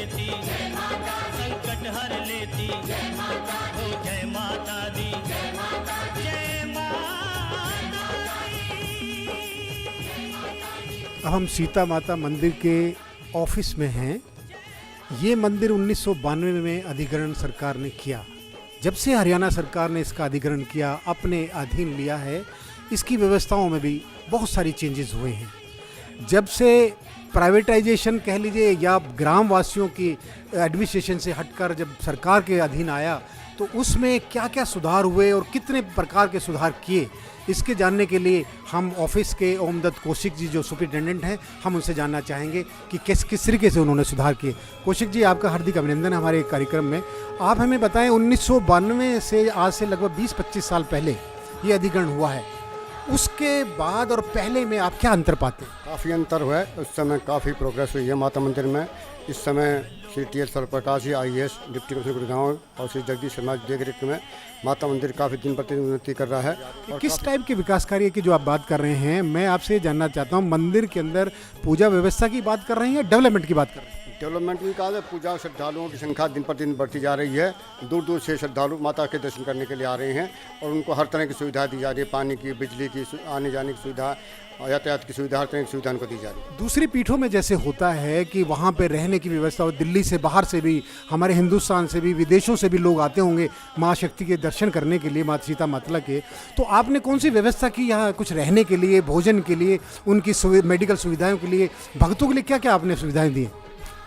लेती, संकट हर लेती, हो जय माता दी, जय माता दी। अब हम सीता माता मंदिर के ऑफिस में हैं। ये मंदिर 1992 में अधिग्रहण सरकार ने किया। जब से हरियाणा सरकार ने इसका अधिग्रहण किया, अपने अधीन लिया है, इसकी व्यवस्थाओं में भी बहुत सारी चेंजेस हुए हैं। जब से प्राइवेटाइजेशन कह लीजिए या ग्रामवासियों की एडमिनिस्ट्रेशन से हटकर जब सरकार के अधीन आया, तो उसमें क्या क्या सुधार हुए और कितने प्रकार के सुधार किए, इसके जानने के लिए हम ऑफिस के ओमदत्त कौशिक जी जो सुपरिटेंडेंट हैं, हम उनसे जानना चाहेंगे कि किस तरीके से उन्होंने सुधार किए। कौशिक जी, आपका हार्दिक अभिनंदन है हमारे कार्यक्रम में। आप हमें बताएं, 1992 से आज से लगभग 20-25 साल पहले ये अधिग्रहण हुआ है, उसके बाद और पहले में आप क्या अंतर पाते हैं? काफ़ी अंतर हुआ है। उस समय काफ़ी प्रोग्रेस हुई है माता मंदिर में। इस समय श्री टी एल सरप्रकाश जी IAS डिप्टी कमिश्नर गुड़गांव और श्री जगदीश शर्मा जी देख में माता मंदिर काफ़ी दिन प्रतिदिन उन्नति कर रहा है। और किस टाइप के विकास कार्य की जो आप बात कर रहे हैं, मैं आपसे ये जानना चाहता हूँ, मंदिर के अंदर पूजा व्यवस्था की बात कर रहे हैं या डेवलपमेंट की बात कर रहे हैं? डेवलपमेंट की कहा जाए, पूजा श्रद्धालुओं की संख्या दिन प्रतिदिन बढ़ती जा रही है। दूर दूर से श्रद्धालु माता के दर्शन करने के लिए आ रहे हैं और उनको हर तरह की सुविधा दी जा रही है। पानी की, बिजली की, आने जाने की सुविधा, यातायात की सुविधा, हर तरह की सुविधा उनको दी जा रही है। दूसरी पीठों में जैसे होता है कि वहाँ पे रहने की व्यवस्था हो, दिल्ली से, बाहर से भी, हमारे हिंदुस्तान से भी, विदेशों से भी लोग आते होंगे माँ शक्ति के दर्शन करने के लिए, माता सीता मातला के। तो आपने कौन सी व्यवस्था की यहाँ कुछ रहने के लिए, भोजन के लिए, उनकी मेडिकल सुविधाओं के लिए, भक्तों के लिए क्या क्या आपने सुविधाएँ दी?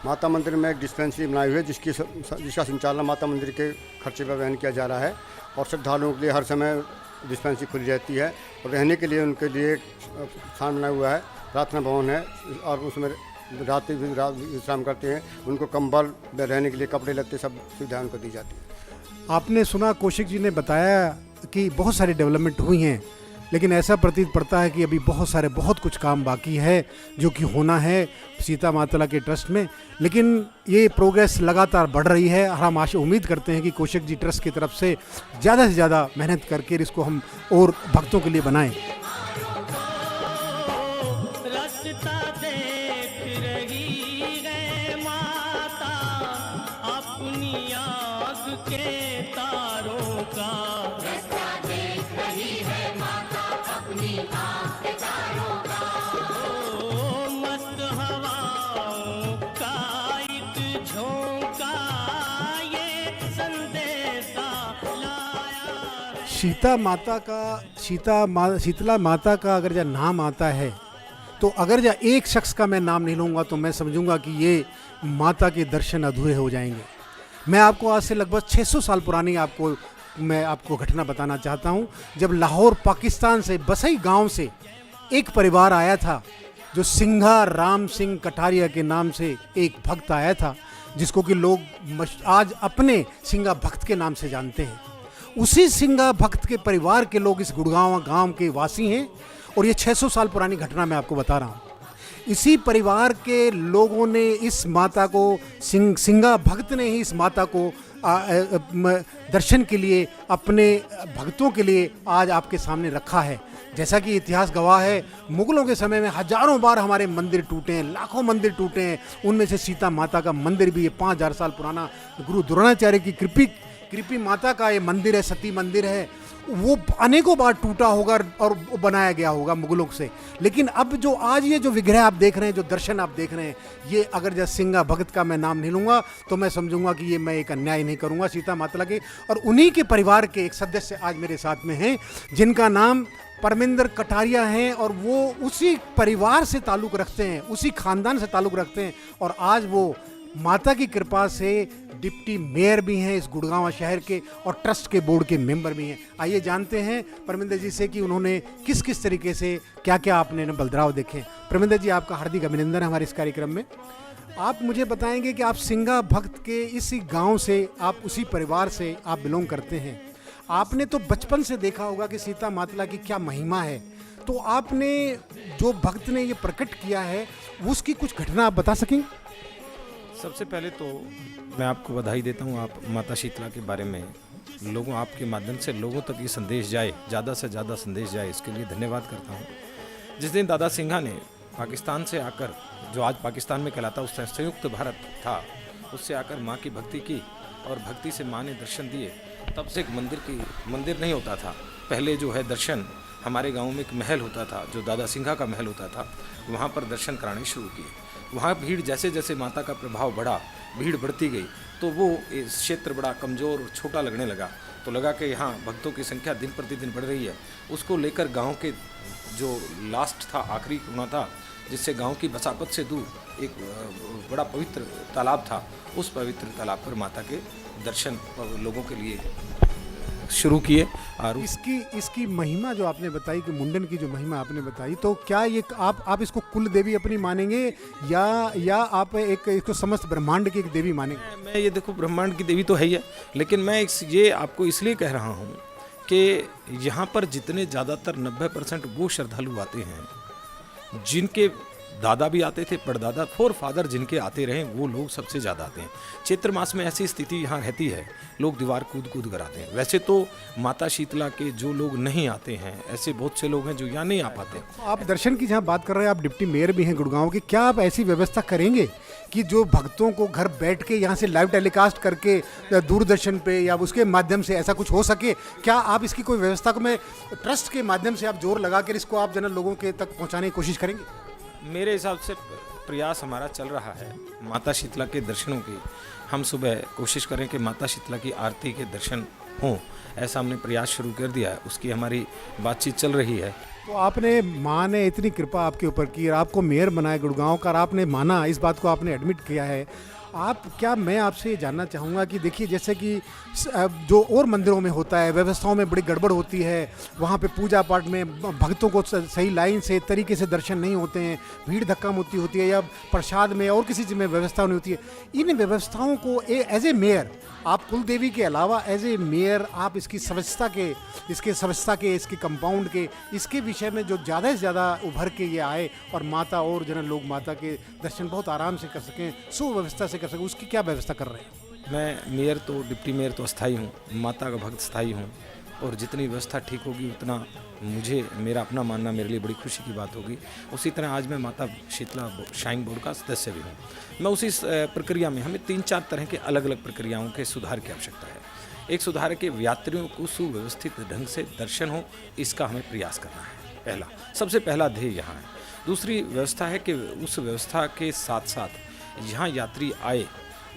माता मंदिर में एक डिस्पेंसरी बनाई हुई है जिसका संचालन माता मंदिर के खर्चे पर वहन किया जा रहा है और श्रद्धालुओं के लिए हर समय डिस्पेंसरी खुली रहती है। और रहने के लिए उनके लिए स्थान बना हुआ है, प्रार्थना भवन है और उसमें रात भी विश्राम करते हैं। उनको कंबल, रहने के लिए कपड़े लत्ते सब सुविधाएं उनको दी जाती है। आपने सुना, कौशिक जी ने बताया कि बहुत सारी डेवलपमेंट हुई हैं, लेकिन ऐसा प्रतीत पड़ता है कि अभी बहुत कुछ काम बाकी है जो कि होना है सीता मातला के ट्रस्ट में। लेकिन ये प्रोग्रेस लगातार बढ़ रही है। हम उम्मीद करते हैं कि कौशिक जी ट्रस्ट की तरफ से ज़्यादा से ज़्यादा मेहनत करके इसको हम और भक्तों के लिए बनाएं। रास्ता देख रही है माता अपनी आग के तारों का, रास्ता देख रही है माता अपनी आग के तारों का। मस्त हवाओं का एक झोंका ये संदेशा लाया। शीतला माता का अगर जब नाम आता है, तो अगर जब एक शख्स का मैं नाम नहीं लूँगा तो मैं समझूंगा कि ये माता के दर्शन अधूरे हो जाएंगे। मैं आपको आज से लगभग 600 साल पुरानी मैं आपको घटना बताना चाहता हूँ। जब लाहौर पाकिस्तान से बसई गांव से एक परिवार आया था, जो सिंघा राम सिंह कटारिया के नाम से एक भक्त आया था, जिसको कि लोग आज अपने सिंघा भक्त के नाम से जानते हैं। उसी सिंघा भक्त के परिवार के लोग इस गुड़गांव गांव के वासी हैं और ये 600 साल पुरानी घटना मैं आपको बता रहा हूँ। इसी परिवार के लोगों ने इस माता को, सिंघा भक्त ने ही इस माता को दर्शन के लिए, अपने भक्तों के लिए आज आपके सामने रखा है। जैसा कि इतिहास गवाह है, मुगलों के समय में हजारों बार हमारे मंदिर टूटे हैं, लाखों मंदिर टूटे हैं। उनमें से सीता माता का मंदिर भी, ये 5000 साल पुराना गुरु द्रोणाचार्य की कृपी माता का ये मंदिर है, सती मंदिर है, वो अनेकों बार टूटा होगा और बनाया गया होगा मुगलों से। लेकिन अब जो आज ये जो विग्रह आप देख रहे हैं, जो दर्शन आप देख रहे हैं, ये अगर जब सिंघा भगत का मैं नाम नहीं लूँगा तो मैं समझूंगा कि ये मैं एक अन्याय नहीं करूँगा सीता माता के। और उन्हीं के परिवार के एक सदस्य आज मेरे साथ में हैं, जिनका नाम परमिंदर कटारिया हैं और वो उसी परिवार से ताल्लुक़ रखते हैं, उसी खानदान से ताल्लुक़ रखते हैं और आज वो माता की कृपा से डिप्टी मेयर भी हैं इस गुड़गांव शहर के और ट्रस्ट के बोर्ड के मेंबर भी हैं। आइए जानते हैं परमिंदर जी से कि उन्होंने किस तरीके से क्या आपने बदलाव देखे। परमिंदर जी, आपका हार्दिक अभिनंदन हमारे इस कार्यक्रम में। आप मुझे बताएंगे कि आप सिंघा भक्त के इसी गांव से, आप उसी परिवार से आप बिलोंग करते हैं। आपने तो बचपन से देखा होगा कि सीता मातला की क्या महिमा है, तो आपने जो भक्त ने ये प्रकट किया है उसकी कुछ घटना आप बता सकेंगे? सबसे पहले तो मैं आपको बधाई देता हूँ, आप माता शीतला के बारे में लोगों, आपके माध्यम से लोगों तक ये संदेश जाए, ज़्यादा से ज़्यादा संदेश जाए, इसके लिए धन्यवाद करता हूँ। जिस दिन दादा सिंघा ने पाकिस्तान से आकर, जो आज पाकिस्तान में कहलाता उस समय संयुक्त भारत था, उससे आकर माँ की भक्ति की और भक्ति से माँ ने दर्शन दिए। तब से एक मंदिर नहीं होता था। पहले जो है दर्शन, हमारे गांव में एक महल होता था जो दादा सिंघा का महल होता था, वहाँ पर दर्शन कराने शुरू किए। वहाँ भीड़ जैसे जैसे माता का प्रभाव बढ़ा, भीड़ बढ़ती गई, तो वो क्षेत्र बड़ा कमज़ोर और छोटा लगने लगा। तो लगा कि यहाँ भक्तों की संख्या दिन प्रतिदिन बढ़ रही है। उसको लेकर गांव के जो लास्ट था, आखिरी कोना था, जिससे गांव की बसापत से दूर एक बड़ा पवित्र तालाब था, उस पवित्र तालाब पर माता के दर्शन लोगों के लिए शुरू किए। और इसकी महिमा जो आपने बताई कि मुंडन की जो महिमा आपने बताई, तो क्या ये आप इसको कुल देवी अपनी मानेंगे या आप इसको समस्त ब्रह्मांड की एक देवी मानेंगे? मैं ये देखो, ब्रह्मांड की देवी तो है ही है, लेकिन मैं ये आपको इसलिए कह रहा हूँ कि यहाँ पर जितने ज़्यादातर 90% वो श्रद्धालु आते हैं जिनके दादा भी आते थे, परदादा, फोर फादर जिनके आते रहे, वो लोग सबसे ज़्यादा आते हैं। चैत्र मास में ऐसी स्थिति यहाँ रहती है, लोग दीवार कूद कर आते हैं। वैसे तो माता शीतला के जो लोग नहीं आते हैं, ऐसे बहुत से लोग हैं जो यहाँ नहीं आ पाते। आप दर्शन की जहाँ बात कर रहे हैं, आप डिप्टी मेयर भी हैं गुड़गांव के, क्या आप ऐसी व्यवस्था करेंगे कि जो भक्तों को घर बैठ के यहाँ से लाइव टेलीकास्ट करके दूरदर्शन पे या उसके माध्यम से ऐसा कुछ हो सके? क्या आप इसकी कोई व्यवस्था को में ट्रस्ट के माध्यम से आप जोर लगा कर इसको आप लोगों के तक पहुँचाने की कोशिश करेंगे? मेरे हिसाब से प्रयास हमारा चल रहा है माता शीतला के दर्शनों की। हम सुबह कोशिश करें कि माता शीतला की आरती के दर्शन हों, ऐसा हमने प्रयास शुरू कर दिया है। उसकी हमारी बातचीत चल रही है। तो आपने, माँ ने इतनी कृपा आपके ऊपर की और आपको मेयर बनाया गुड़गांव का, और आपने माना, इस बात को आपने एडमिट किया है। मैं आपसे ये जानना चाहूँगा कि देखिए, जैसे कि जो और मंदिरों में होता है, व्यवस्थाओं में बड़ी गड़बड़ होती है, वहाँ पे पूजा पाठ में भक्तों को सही लाइन से तरीके से दर्शन नहीं होते हैं, भीड़ धक्का मुक्की होती है, या प्रसाद में और किसी चीज़ में व्यवस्था नहीं होती है। इन व्यवस्थाओं को एज ए मेयर, आप कुल देवी के अलावा एज ए मेयर, आप इसकी स्वच्छता के, इसके कंपाउंड के, इसके विषय में जो ज़्यादा से ज़्यादा उभर के ये आए और माता और लोग माता के दर्शन बहुत आराम से कर सकें, सुव्यवस्था से कर सकें, उसकी क्या व्यवस्था कर रहे हैं? मैं मेयर तो, डिप्टी मेयर तो अस्थाई हूँ, माता का भक्त स्थायी हूँ, और जितनी व्यवस्था ठीक होगी उतना मुझे, मेरा अपना मानना, मेरे लिए बड़ी खुशी की बात होगी। उसी तरह आज मैं माता शीतला श्राइन बोर्ड का सदस्य भी हूँ। मैं उसी प्रक्रिया में, हमें 3-4 तरह के अलग अलग प्रक्रियाओं के सुधार की आवश्यकता है। एक सुधार है कि यात्रियों को सुव्यवस्थित ढंग से दर्शन हो, इसका हमें प्रयास करना है। सबसे पहला ध्येय यहाँ है। दूसरी व्यवस्था है कि उस व्यवस्था के साथ साथ यहाँ यात्री आए,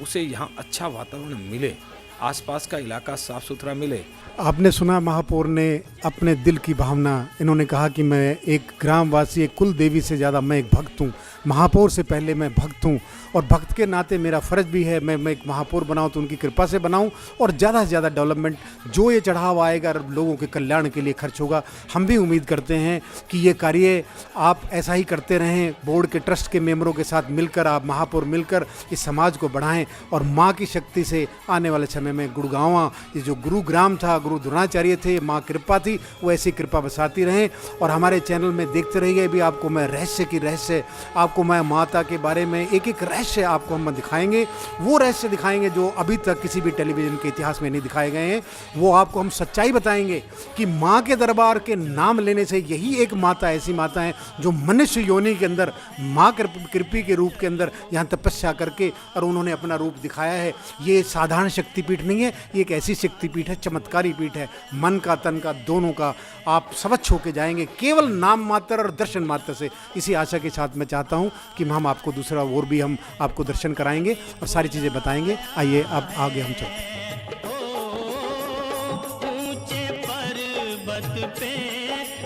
उसे यहाँ अच्छा वातावरण मिले, आसपास का इलाका साफ सुथरा मिले। आपने सुना, महापौर ने अपने दिल की भावना, इन्होंने कहा कि मैं एक ग्रामवासी, एक कुल देवी से ज़्यादा मैं एक भक्त हूँ, महापौर से पहले मैं भक्त हूँ, और भक्त के नाते मेरा फ़र्ज़ भी है मैं एक महापौर बनाऊँ तो उनकी कृपा से बनाऊँ, और ज़्यादा से ज़्यादा डेवलपमेंट जो ये चढ़ाव आएगा लोगों के कल्याण के लिए खर्च होगा। हम भी उम्मीद करते हैं कि ये कार्य आप ऐसा ही करते रहें, बोर्ड के ट्रस्ट के मेंबरों के साथ मिलकर, आप महापौर मिलकर इस समाज को बढ़ाएं, और माँ की शक्ति से आने वाले समय में गुड़गांव, ये जो गुरुग्राम था, गुरु द्रोणाचार्य थे, माँ कृपा थी, वो ऐसी कृपा बसाती रहें। और हमारे चैनल में देखते रहिए, भी आपको मैं रहस्य आपको मैं माता के बारे में एक रहस्य आपको हम दिखाएंगे, वो रहस्य दिखाएंगे जो अभी तक किसी भी टेलीविज़न के इतिहास में नहीं दिखाए गए हैं। वो आपको हम सच्चाई बताएंगे कि माँ के दरबार के नाम लेने से यही एक माता, ऐसी माता है जो मनुष्य योनि के अंदर माँ कृपी के रूप के अंदर यहाँ तपस्या करके और उन्होंने अपना रूप दिखाया है। ये साधारण शक्तिपीठ नहीं है, ये एक ऐसी शक्तिपीठ है, चमत्कारी पीठ है, मन का तन का दोनों का आप स्वच्छ होके जाएंगे केवल नाम मात्र और दर्शन मात्र से। इसी आशा के साथ मैं चाहता हूँ कि हम आपको दूसरा और भी हम आपको दर्शन कराएंगे और सारी चीज़ें बताएंगे। आइए अब आगे हम चलते हैं। ऊंचे पर्वत पे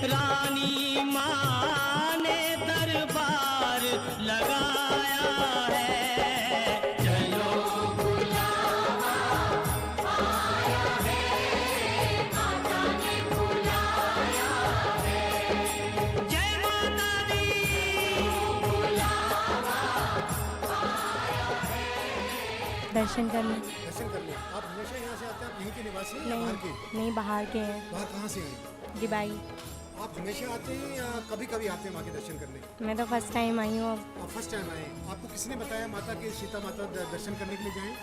रानी माँ ने दरबार लगाया है। चलो बुलावा आया है, माता ने बुलाया है। जय माता दी, बुलावा आया है। दर्शन करने। आप हमेशा यहाँ से आते हैं? आप यहीं के निवासी हैं या बाहर के? नहीं, बाहर के हैं। बाहर कहाँ से हैं? डिबाई। आप हमेशा आते हैं या कभी कभी आते हैं माँ के दर्शन करने? मैं तो फर्स्ट टाइम आई हूँ अब। आप फर्स्ट टाइम आए हैं। आपको किसने बताया माता के, सीता माता दर्शन करने के लिए जाएं?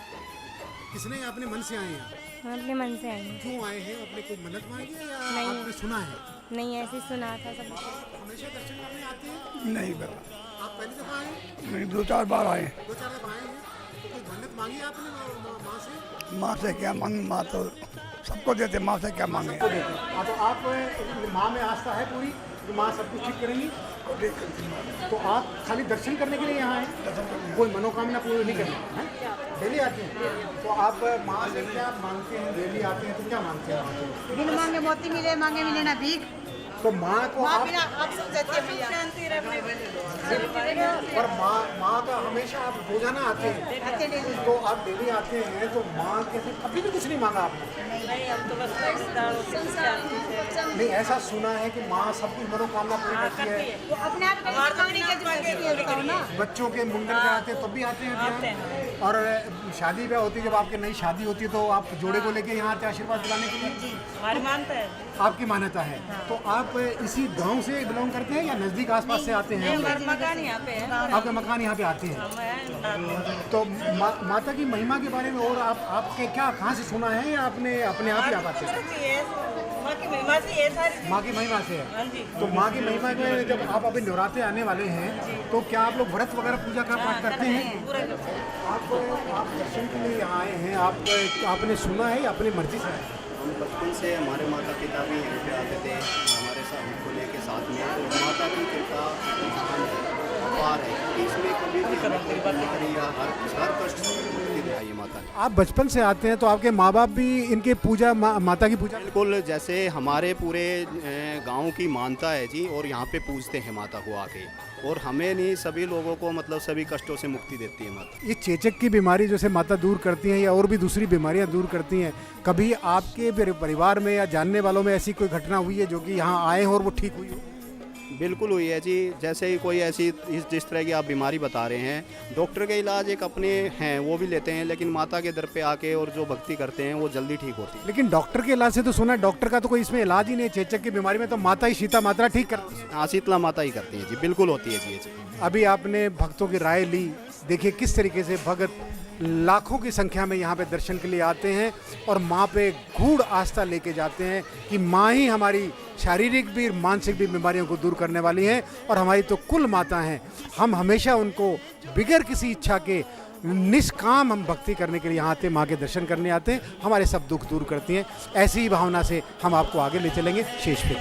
किसने, अपने मन से आए हैं? मैं अपने मन से आई हूँ। क्यों आए हैं? अपने कोई मन्नत मांगी है या नहीं। आपने सुना है? नहीं, ऐसे सुना था सब। आप हमेशा दर्शन करने आते हैं? नहीं बाबा, आप पहली दफा आए हैं? नहीं 2-4 बार आए। 2-4 दफा आए हैं? तो कोई मन्नत मांगी आपने माँ से? माँ से क्या मांगे, माँ तो सबको देते, माँ से क्या मांगे। तो देते। हाँ, तो आप माँ में आस्था है पूरी कि माँ सब कुछ ठीक करेंगी? तो आप खाली दर्शन करने के लिए यहाँ आए, कोई मनोकामना पूरी नहीं करनी है? डेली आते हैं तो आप माँ से क्या मांगते हैं? डेली आते हैं तो क्या मांगते हैं माँ से? बिन मांगे मोती मिले, मांगे मिले ना भीख। तो माँ को माँ आप बिना आप सब जाती है मैया। पर माँ का हमेशा आप रोजाना आते हैं, आते डेली। तो आप डेली आते हैं तो माँ के से कभी भी कुछ नहीं मांगा आपने? नहीं, ऐसा सुना है कि माँ सब कुछ मनोकामना पूरी करती है। वो अपने आप मांगने के जरूरत है ना। बच्चों के मुंडन कराते हैं तब भी आते हैं और शादी ब्याह होती है, जब आपकी नई शादी होती है तो आप जोड़े को लेके यहाँ आते हैं आशीर्वाद दिलाने के लिए? हमारी मानता है। आपकी मान्यता है। तो आप इसी गांव से बिलोंग करते हैं या नज़दीक आसपास से आते हैं? मकान यहाँ पे है। आपका मकान यहाँ पे आते हैं। तो माता की महिमा के बारे में और आपके क्या कहाँ से सुना है या आपने अपने आप ही आप आते हैं? माँ की महिमा से ये सारी। माँ की महिमा से है। तो माँ की महिमा में जब आप अभी नवरात्रे आने वाले हैं तो क्या आप लोग व्रत वगैरह पूजा का पाठ करते हैं? आप दर्शन के लिए यहाँ आए हैं, आपने सुना है या अपनी मर्जी से? हम बचपन से हमारे माता पिता भी यहाँ पे आते थे हमारे साथ, हमको लेके साथ में। तो माता की कृपा महान है, अपार है, क्योंकि इसमें कभी भी हमें कोई बीमारी या हर कष्ट से मुक्ति दिलाई है माता ने। आप बचपन से आते हैं तो आपके माँ बाप भी इनके पूजा माता की पूजा? बिल्कुल, जैसे हमारे पूरे गांव की मानता है जी, और यहाँ पे पूजते हैं माता को आके, और हमें नहीं सभी लोगों को मतलब सभी कष्टों से मुक्ति देती है माता। ये चेचक की बीमारी जैसे माता दूर करती हैं या और भी दूसरी बीमारियां दूर करती हैं, कभी आपके परिवार में या जानने वालों में ऐसी कोई घटना हुई है जो कि यहाँ आए हो और वो ठीक हुई हो? बिल्कुल हुई है जी। जैसे ही कोई ऐसी जिस तरह की आप बीमारी बता रहे हैं, डॉक्टर के इलाज एक अपने हैं वो भी लेते हैं, लेकिन माता के दर पे आके और जो भक्ति करते हैं वो जल्दी ठीक होती है। लेकिन डॉक्टर के इलाज से तो सुना है, डॉक्टर का तो कोई इसमें इलाज ही नहीं है चेचक की बीमारी में, तो माता ही शीता माता ठीक करती है। हाँ, शीतला माता ही करती है जी, बिल्कुल होती है जी ये चीज़। अभी आपने भक्तों की राय ली, देखिए किस तरीके से भगत लाखों की संख्या में यहाँ पे दर्शन के लिए आते हैं और माँ पे गूढ़ आस्था लेके जाते हैं कि माँ ही हमारी शारीरिक भी मानसिक भी बीमारियों को दूर करने वाली हैं और हमारी तो कुल माता हैं। हम हमेशा उनको बिगैर किसी इच्छा के निष्काम हम भक्ति करने के लिए यहाँ आते हैं, माँ के दर्शन करने आते हैं, हमारे सब दुख दूर करती हैं। ऐसी ही भावना से हम आपको आगे ले चलेंगे शेष पे।